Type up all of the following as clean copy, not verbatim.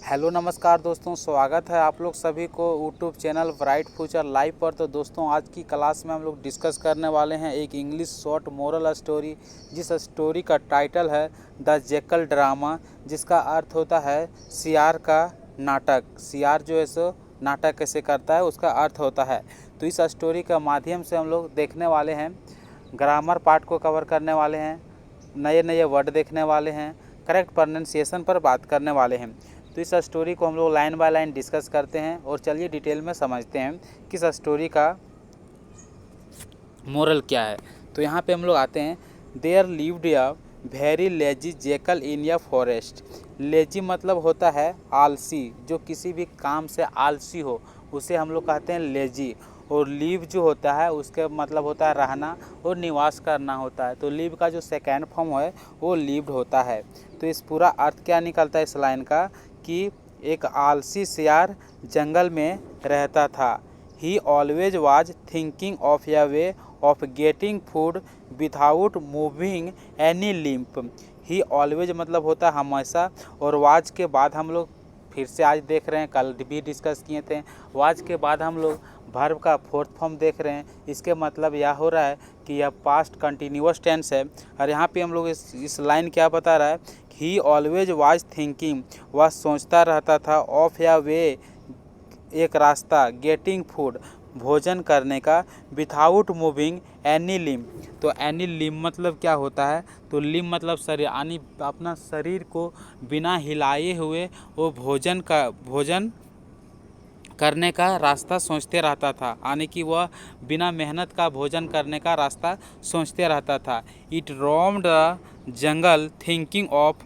Hello नमस्कार दोस्तों, स्वागत है आप लोग सभी को YouTube channel bright future live पर। तो दोस्तों, आज की क्लास में हम लोग डिस्कस करने वाले हैं एक इंग्लिश शॉर्ट मोरल स्टोरी, जिस स्टोरी का टाइटल है द जेकल ड्रामा, जिसका अर्थ होता है सियार का नाटक। सियार जो है सो नाटक कैसे करता है, उसका अर्थ होता है। तो इस स्टोरी के माध्यम से हम लोग देखने वाले हैं, ग्रामर पार्ट को कवर करने वाले हैं, नए नए वर्ड देखने वाले हैं, करेक्ट प्रोनाउंसिएशन पर बात करने वाले हैं। तो इस स्टोरी को हम लोग लाइन बाय लाइन डिस्कस करते हैं और चलिए डिटेल में समझते हैं कि इस स्टोरी का मोरल क्या है। तो यहाँ पे हम लोग आते हैं। There lived a very lazy jackal in a forest. Lazy मतलब होता है आलसी, जो किसी भी काम से आलसी हो उसे हम लोग कहते हैं लेजी। और लीव जो होता है उसके मतलब होता है रहना और निवास करना होता है। तो लीव का जो सेकेंड फॉर्म है वो लीव्ड होता है। तो इस पूरा अर्थ क्या निकलता है इस लाइन का कि एक आलसी सियार जंगल में रहता था। ही always was thinking of A way of getting food without moving any limp. He always मतलब होता है हमेशा, और वाज के बाद हम लोग फिर से आज देख रहे हैं, कल भी डिस्कस किए थे। वाज के बाद हम लोग वर्ब का फोर्थ फॉर्म देख रहे हैं। इसके मतलब यह हो रहा है कि यह पास्ट कंटिन्यूअस टेंस है। और यहाँ पे हम लोग इस लाइन क्या बता रहा है, ही ऑलवेज वाज थिंकिंग, वह सोचता रहता था, ऑफ या वे एक रास्ता, गेटिंग फूड भोजन करने का, विदाउट मूविंग एनी लिम। तो एनी लिम मतलब क्या होता है, तो लिम मतलब शरीर, यानी अपना शरीर को बिना हिलाए हुए वो भोजन करने का रास्ता सोचते रहता था, यानी कि वह बिना मेहनत का भोजन करने का रास्ता सोचते रहता था। It roamed the jungle thinking of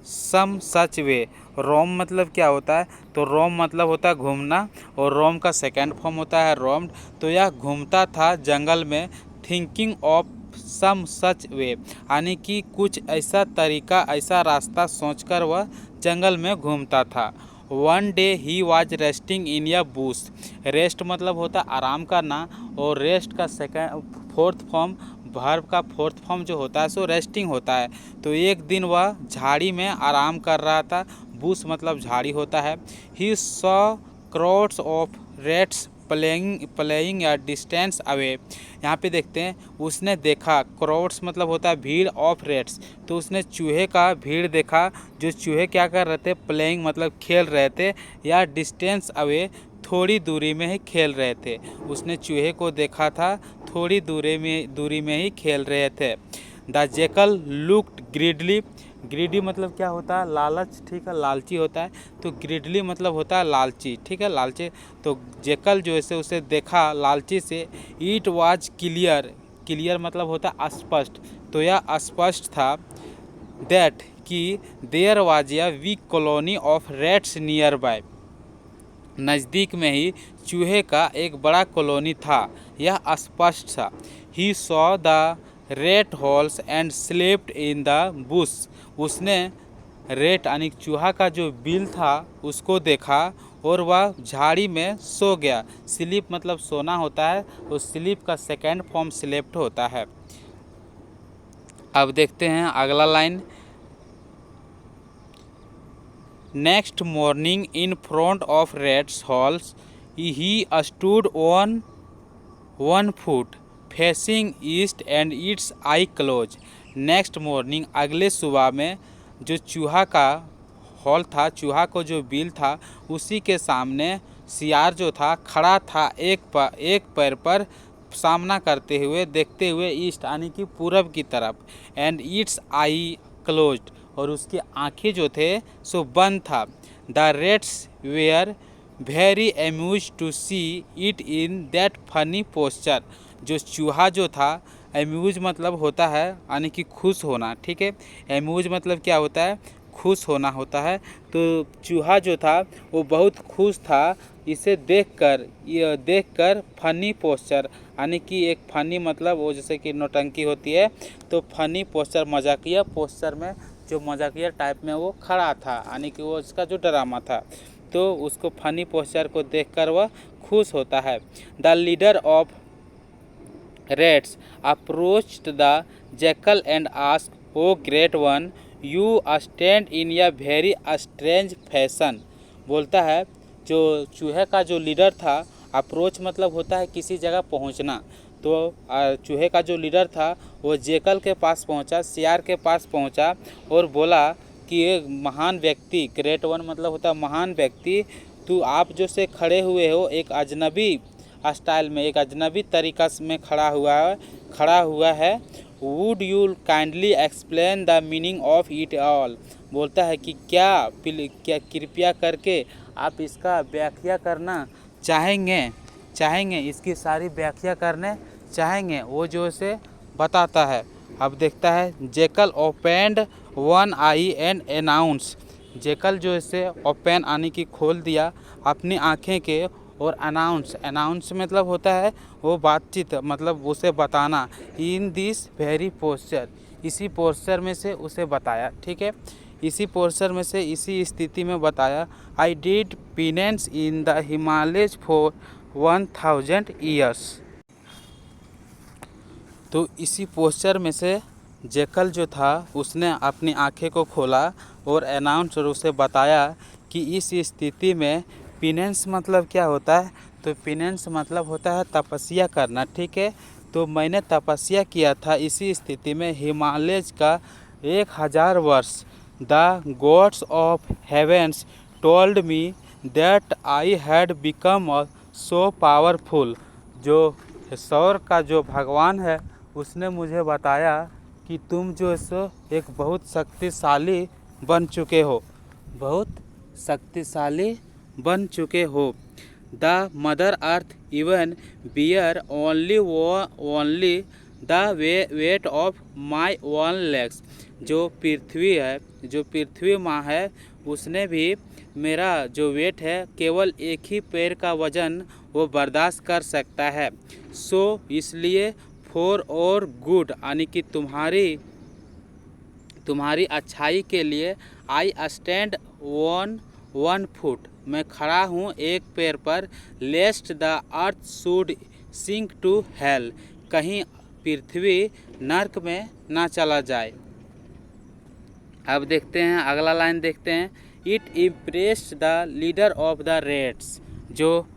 some such way. Roam मतलब क्या होता है, तो रोम मतलब होता है घूमना, और रोम का सेकेंड फॉर्म होता है रोम्ड। तो यह घूमता था जंगल में, थिंकिंग ऑफ सम सच वे, यानी कि कुछ ऐसा तरीका, ऐसा रास्ता सोचकर वह जंगल में घूमता था। One day he was resting in a bush. Rest मतलब होता है आराम करना, और रेस्ट का फोर्थ फॉर्म, वर्ब का फोर्थ फॉर्म जो होता है सो रेस्टिंग होता है। तो एक दिन वह झाड़ी में आराम कर रहा था। बुश मतलब झाड़ी होता है। He saw crowds of rates playing या डिस्टेंस अवे। यहाँ पे देखते हैं, उसने देखा, क्राउड्स मतलब होता है भीड़, ऑफ रेट्स, तो उसने चूहे का भीड़ देखा, जो चूहे क्या कर रहे थे, प्लेइंग मतलब खेल रहे थे, या डिस्टेंस अवे थोड़ी दूरी में ही खेल रहे थे। उसने चूहे को देखा था, थोड़ी दूरी में ही खेल रहे थे। The Jekyll looked greedily. Greedy मतलब क्या होता है, लालच, ठीक है, लालची होता है। तो ग्रीडली मतलब होता है लालची, ठीक है, लालची। तो जेकल जो है उसे देखा लालची से। इट वाज क्लियर, क्लियर मतलब होता है स्पष्ट, तो यह स्पष्ट था, दैट कि there was a weak colony of rats nearby. नज़दीक में ही चूहे का एक बड़ा कॉलोनी था, यह स्पष्ट था। He saw the rate holes and slept in the Bush. उसने रेट यानी चूहा का जो बिल था उसको देखा, और वह झाड़ी में सो गया। स्लीप मतलब सोना होता है, और स्लीप का सेकेंड फॉर्म स्लेप्ट होता है। अब देखते हैं अगला line. Next morning in front of rates halls he stood on one foot facing east and it's I close. Next morning अगले सुबह में जो चूहा का हॉल था, चूहा को जो बिल था, उसी के सामने सियार जो था खड़ा था, एक पैर पर सामना करते हुए, देखते हुए ईस्ट यानी कि पूरब की तरफ, एंड इट्स आई क्लोज्ड, और उसकी आंखें जो थे सो बंद था। The rats were very amuse to see it in that funny posture. जो चूहा जो था, अम्यूज मतलब होता है यानी कि खुश होना, ठीक है, अम्यूज मतलब क्या होता है, खुश होना होता है। तो चूहा जो था वो बहुत खुश था इसे देखकर फनी पोस्चर, यानी कि एक फनी मतलब वो जैसे कि नौटंकी होती है, तो फनी पोस्चर मजाकिया पोस्चर में, जो मजाकिया टाइप में वो खड़ा था, यानी कि वो इसका जो ड्रामा था, तो उसको फनी पोस्चर को देखकर वह खुश होता है। The leader of rats approached the jackal and asked, oh great one, you stand in a very strange fashion. बोलता है जो चूहे का जो लीडर था, अप्रोच मतलब होता है किसी जगह पहुंचना। तो चूहे का जो लीडर था वो जेकल के पास पहुंचा, सियार के पास पहुंचा और बोला कि एक महान व्यक्ति, ग्रेट वन मतलब होता है महान व्यक्ति, तो आप जो से खड़े हुए हो एक अजनबी स्टाइल में, एक अजनबी तरीका में खड़ा हुआ है। Would you kindly explain the meaning of it all. बोलता है कि क्या कृपया करके आप इसका व्याख्या करना चाहेंगे इसकी सारी व्याख्या करने चाहेंगे। वो जो से बताता है। अब देखता है Jekyll opened one I and announce. Jekyll जो इसे ओपन आने की खोल दिया अपनी आँखें के, और अनाउंस मतलब होता है वो बातचीत, मतलब उसे बताना। इन दिस वेरी पोस्चर, इसी पोस्चर में से उसे बताया। ठीक है, इसी पोस्चर में से इसी स्थिति में बताया। I did penance in the Himalayas for 1000 years. तो इसी पोस्चर में से जेकल जो था उसने अपनी आंखें को खोला और अनाउंस और उसे बताया कि इस स्थिति में पेनेंस मतलब क्या होता है। तो पेनेंस मतलब होता है तपस्या करना। ठीक है, तो मैंने तपस्या किया था इसी स्थिति में हिमालयज का 1000 वर्ष। The gods of heavens told me that I had become so powerful. जो सौर का जो भगवान है उसने मुझे बताया कि तुम जो सो एक बहुत शक्तिशाली बन चुके हो, बहुत शक्तिशाली बन चुके हो। The mother earth even bear only the weight of my one legs. जो पृथ्वी है, जो पृथ्वी माँ है, उसने भी मेरा जो वेट है केवल एक ही पैर का वजन वो बर्दाश्त कर सकता है। सो इसलिए फॉर और गुड, यानी कि तुम्हारी अच्छाई के लिए आई स्टैंड वन फुट, मैं खड़ा हूँ एक पैर पर। Lest the earth should sink to hell, कहीं पृथ्वी नर्क में ना चला जाए। अब देखते हैं अगला लाइन देखते हैं। It impressed the leader of the rates. जो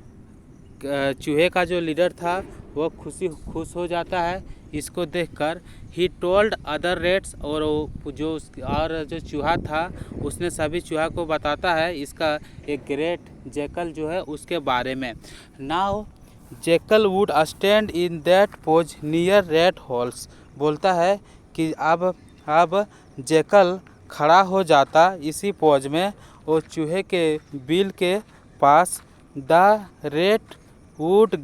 चूहे का जो लीडर था वो खुश हो जाता है इसको देखकर। ही टोल्ड अदर रेट्स, और जो चूहा था उसने सभी चूहा को बताता है इसका एक ग्रेट जेकल जो है उसके बारे में। Now Jekyll would stand in that pose near rate holes. बोलता है कि अब जेकल खड़ा हो जाता इसी पोज में और चूहे के बिल के पास। The rat would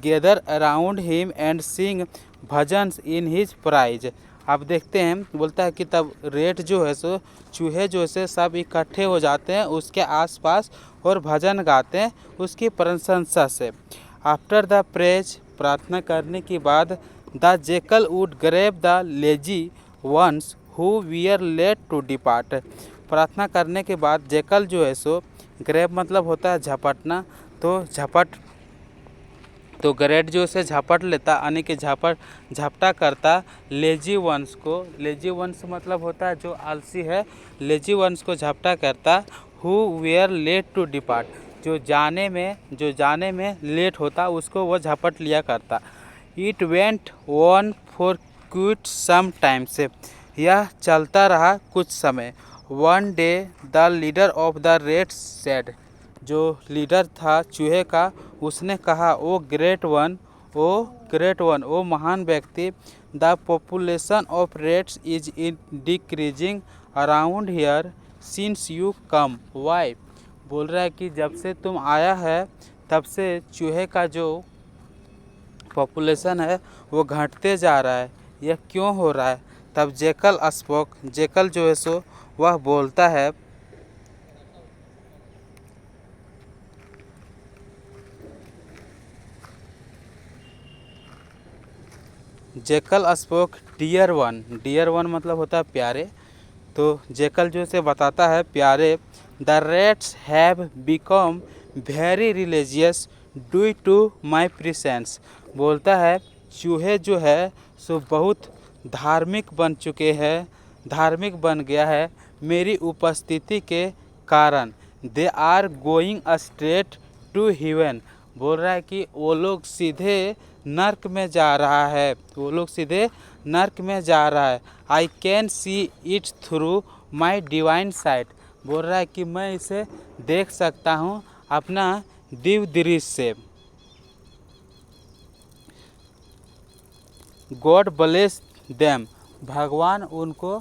gather around him and sing bhajans in his praise. अब देखते हैं, बोलता है कि तब रेट जो है सो चूहे जो से सब इकट्ठे हो जाते हैं उसके आसपास और भजन गाते हैं उसकी प्रशंसा से। आफ्टर द प्रेज, प्रार्थना करने के बाद, the jackal would grab the lazy ones who were late to depart. प्रार्थना करने के बाद जेकल जो है सो, ग्रैब मतलब होता है झपटना, तो ग्रेट जो से झपट लेता, यानी कि झपटा करता लेजी वंस को। लेजी वंस मतलब होता है जो आलसी है, लेजी वंस को झपटा करता। Who were late to depart, जो जाने में लेट होता उसको वो झपट लिया करता। It went on for quite some time से, यह चलता रहा कुछ समय। One day the leader of the rats said, जो लीडर था चूहे का उसने कहा, ओ ग्रेट वन, ओ महान व्यक्ति, the population of rats is in decreasing around here since you come. Why, बोल रहा है कि जब से तुम आया है तब से चूहे का जो पॉपुलेशन है वो घटते जा रहा है, यह क्यों हो रहा है। तब जेकल जो है सो वह बोलता है, जेकल स्पोक डियर वन मतलब होता है प्यारे। तो जेकल जो से बताता है, प्यारे, the rats have become very religious due to my presence. बोलता है चूहे जो है सो बहुत धार्मिक बन गया है मेरी उपस्थिति के कारण। They are going straight to heaven, बोल रहा है कि वो लोग सीधे नर्क में जा रहा है, वो लोग सीधे नर्क में जा रहा है। I can see it through my divine site, बोल रहा है कि मैं इसे देख सकता हूँ अपना दिव्य दृष्टि से। गॉड ब्लेस देम, भगवान उनको,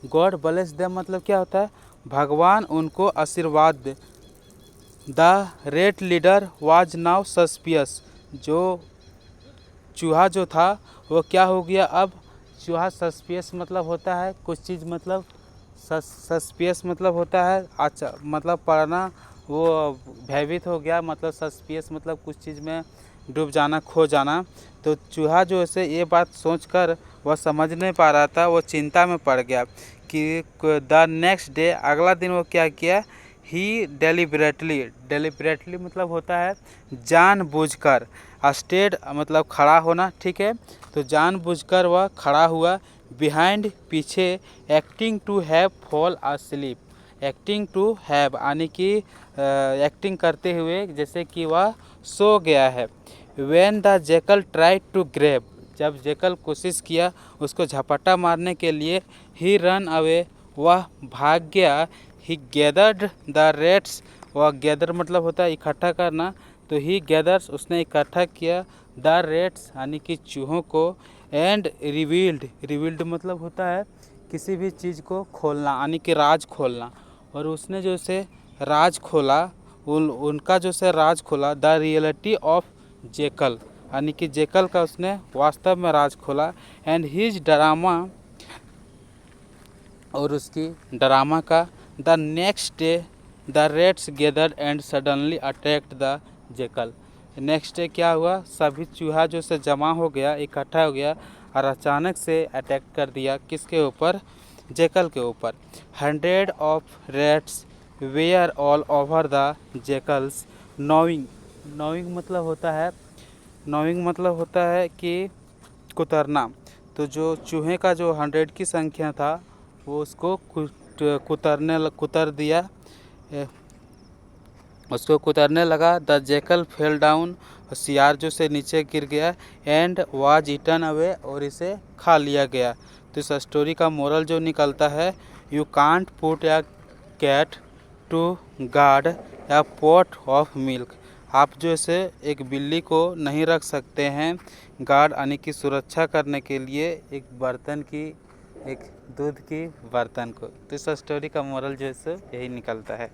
गॉड ब्लेस देम मतलब क्या होता है, भगवान उनको आशीर्वाद दे। The rat leader was now suspicious, जो चूहा जो था वो क्या हो गया अब, चूहा सस्पियस मतलब होता है कुछ चीज़, मतलब सस्पियस मतलब होता है अच्छा, मतलब पढ़ना, वो भयभीत हो गया, मतलब सस्पियस मतलब कुछ चीज़ में डूब जाना, खो जाना। तो चूहा जो है ये बात सोचकर वह समझ नहीं पा रहा था, वो चिंता में पड़ गया कि द नेक्स्ट डे, अगला दिन वो क्या किया, ही डेलिबरेटली मतलब होता है जानबूझकर, स्टेड मतलब खड़ा होना, ठीक है, तो जानबूझकर वह खड़ा हुआ, बिहाइंड पीछे, acting to have fall asleep, acting to have यानी कि एक्टिंग करते हुए जैसे कि वह सो गया है। When the jackal try to grab, जब जैकल कोशिश किया उसको झपट्टा मारने के लिए, ही रन अवे, वह भाग गया। ही गैदर्ड द रेट्स, वह गैदर मतलब होता है इकट्ठा करना, तो ही गैदर्स उसने इकट्ठा किया, द रेट्स यानी कि चूहों को, एंड रिवील्ड मतलब होता है किसी भी चीज़ को खोलना यानी कि राज खोलना, और उसने जो से राज खोला, उनका जो से राज खोला, द रियलिटी ऑफ जैकल यानी कि जैकल का उसने वास्तव में राज खोला, एंड हिज ड्रामा, और उसकी ड्रामा का, the next day the rates gathered and suddenly attacked the jackal, next day क्या हुआ, सभी चूहा जो से जमा हो गया, इकट्ठा हो गया और अचानक से अटैक कर दिया किसके ऊपर, जैकल के ऊपर। 100 of rats were all over the jackals knowing मतलब होता है कि कुतरना, तो जो चूहे का जो 100 की संख्या था वो उसको कुतर दिया, उसको कुतरने लगा। द जैकल फेल डाउन, सियार जो से नीचे गिर गया, एंड वाज ईटन अवे, और इसे खा लिया गया। तो इस स्टोरी का मोरल जो निकलता है, you can't put a cat to guard a pot of milk, आप जो से एक बिल्ली को नहीं रख सकते हैं गार्ड यानी कि सुरक्षा करने के लिए एक बर्तन की, एक दूध की बर्तन को। तो इस स्टोरी का मोरल जो है यही निकलता है।